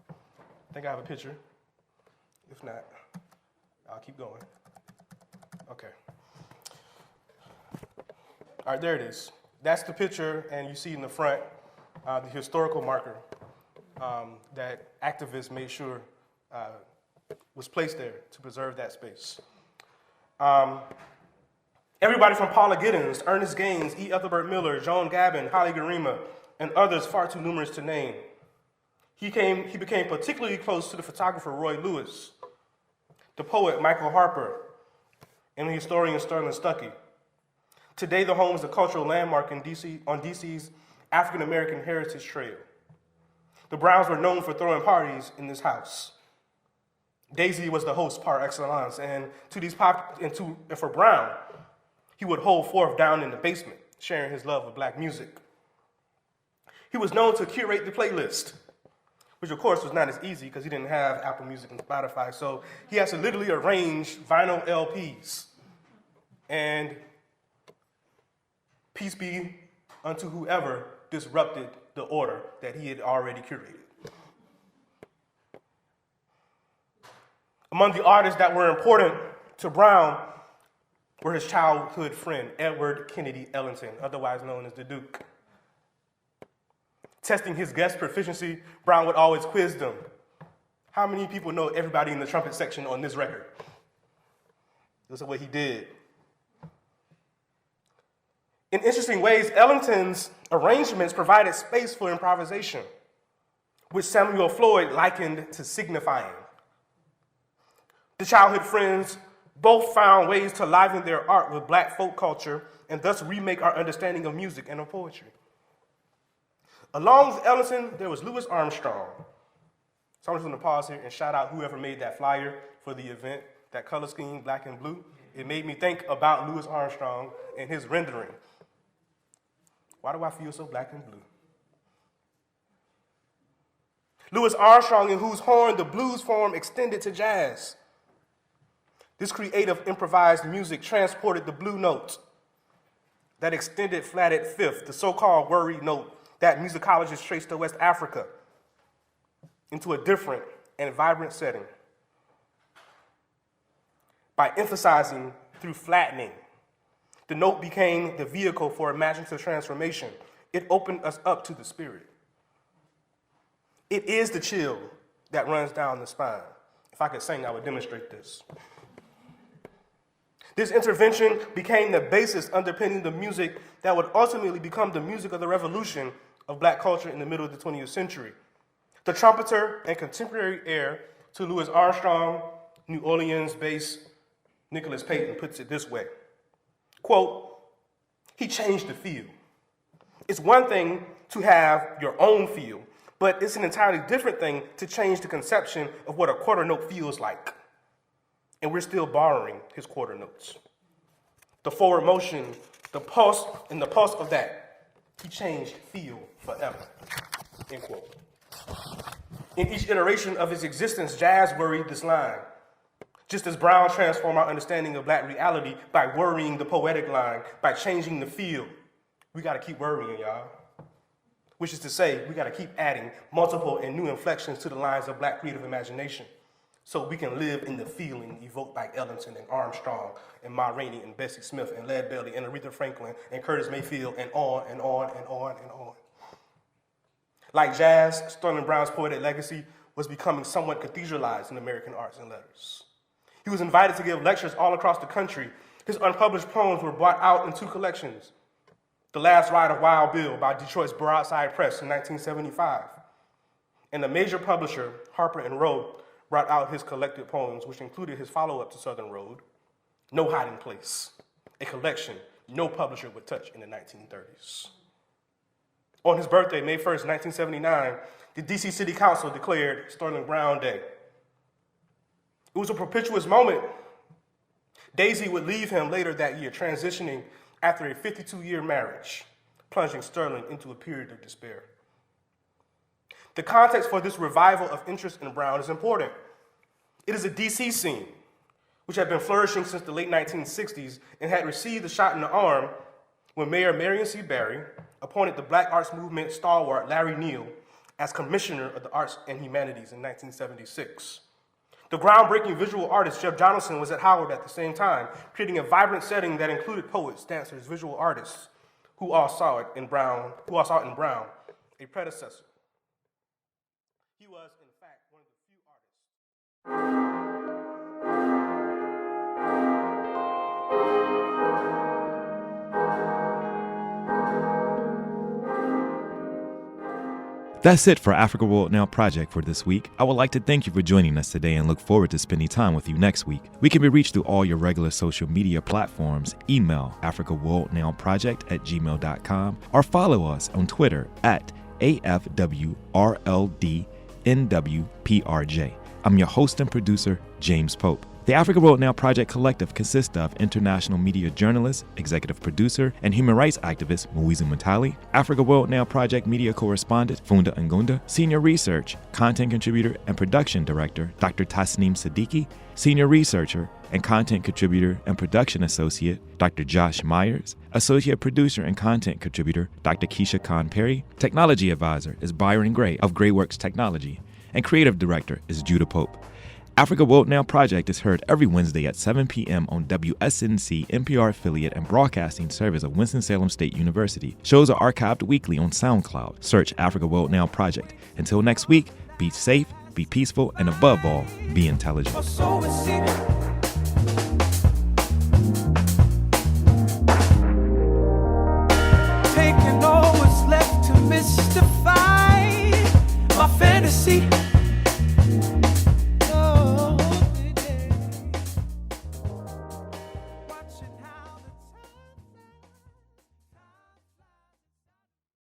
I think I have a picture. If not, I'll keep going. Okay. All right, there it is. That's the picture, and you see in the front the historical marker that activists made sure was placed there to preserve that space. Everybody from Paula Giddens, Ernest Gaines, E. Ethelbert Miller, Joan Gabbin, Holly Garima, and others far too numerous to name. He became particularly close to the photographer Roy Lewis, the poet Michael Harper, and the historian Sterling Stuckey. Today, the home is a cultural landmark in DC, on DC's African American Heritage Trail. The Browns were known for throwing parties in this house. Daisy was the host par excellence, and for Brown, he would hold forth down in the basement, sharing his love of black music. He was known to curate the playlist, which of course was not as easy because he didn't have Apple Music and Spotify, so he has to literally arrange vinyl LPs. And peace be unto whoever disrupted the order that he had already curated. Among the artists that were important to Brown were his childhood friend, Edward Kennedy Ellington, otherwise known as the Duke. Testing his guest proficiency, Brown would always quiz them. How many people know everybody in the trumpet section on this record? This is what he did. In interesting ways, Ellington's arrangements provided space for improvisation, which Samuel Floyd likened to signifying. The childhood friends both found ways to liven their art with black folk culture and thus remake our understanding of music and of poetry. Along with Ellington, there was Louis Armstrong. So I'm just going to pause here and shout out whoever made that flyer for the event, that color scheme, black and blue. It made me think about Louis Armstrong and his rendering. Why do I feel so black and blue? Louis Armstrong, in whose horn the blues form extended to jazz. This creative improvised music transported the blue note, that extended flatted fifth, the so-called worry note that musicologists trace to West Africa, into a different and vibrant setting. By emphasizing through flattening, the note became the vehicle for imaginative transformation. It opened us up to the spirit. It is the chill that runs down the spine. If I could sing, I would demonstrate this. This intervention became the basis underpinning the music that would ultimately become the music of the revolution of black culture in the middle of the 20th century. The trumpeter and contemporary heir to Louis Armstrong, New Orleans-based Nicholas Payton, puts it this way, quote, he changed the feel. It's one thing to have your own feel, but it's an entirely different thing to change the conception of what a quarter note feels like. And we're still borrowing his quarter notes. The forward motion, the pulse, and the pulse of that, he changed feel forever, end quote. In each iteration of his existence, jazz worried this line. Just as Brown transformed our understanding of black reality by worrying the poetic line, by changing the feel, we gotta keep worrying, y'all. Which is to say, we gotta keep adding multiple and new inflections to the lines of black creative imagination so we can live in the feeling evoked by Ellington and Armstrong and Ma Rainey and Bessie Smith and Lead Belly and Aretha Franklin and Curtis Mayfield and on and on and on and on. Like jazz, Sterling Brown's poetic legacy was becoming somewhat cathedralized in American arts and letters. He was invited to give lectures all across the country. His unpublished poems were brought out in two collections. The Last Ride of Wild Bill by Detroit's Broadside Press in 1975. And the major publisher, Harper and Row, brought out his collected poems, which included his follow-up to Southern Road, No Hiding Place, a collection no publisher would touch in the 1930s. On his birthday, May 1st, 1979, the DC City Council declared Sterling Brown Day. It was a propitious moment. Daisy would leave him later that year, transitioning after a 52-year marriage, plunging Sterling into a period of despair. The context for this revival of interest in Brown is important. It is a DC scene, which had been flourishing since the late 1960s and had received a shot in the arm when Mayor Marion C. Barry appointed the Black Arts Movement stalwart Larry Neal as Commissioner of the Arts and Humanities in 1976. The groundbreaking visual artist Jeff Jonathan was at Howard at the same time, creating a vibrant setting that included poets, dancers, visual artists, who all saw it in Brown, a predecessor. He was, in fact, one of the few artists. That's it for Africa World Now Project for this week. I would like to thank you for joining us today and look forward to spending time with you next week. We can be reached through all your regular social media platforms. Email africaworldnowproject@gmail.com or follow us on Twitter at AFWRLDNWPRJ. I'm your host and producer, James Pope. The Africa World Now Project Collective consists of international media journalist, executive producer, and human rights activist Muizu Mutali, Africa World Now Project media correspondent Funda Ngunda, senior research, content contributor, and production director Dr. Tasneem Siddiqui, senior researcher and content contributor and production associate Dr. Josh Myers, associate producer and content contributor Dr. Keisha Khan Perry, technology advisor is Byron Gray of Grayworks Technology, and creative director is Judah Pope. Africa World Now Project is heard every Wednesday at 7 p.m. on WSNC, NPR affiliate and broadcasting service of Winston-Salem State University. Shows are archived weekly on SoundCloud. Search Africa World Now Project. Until next week, be safe, be peaceful, and above all, be intelligent. justify my fantasy.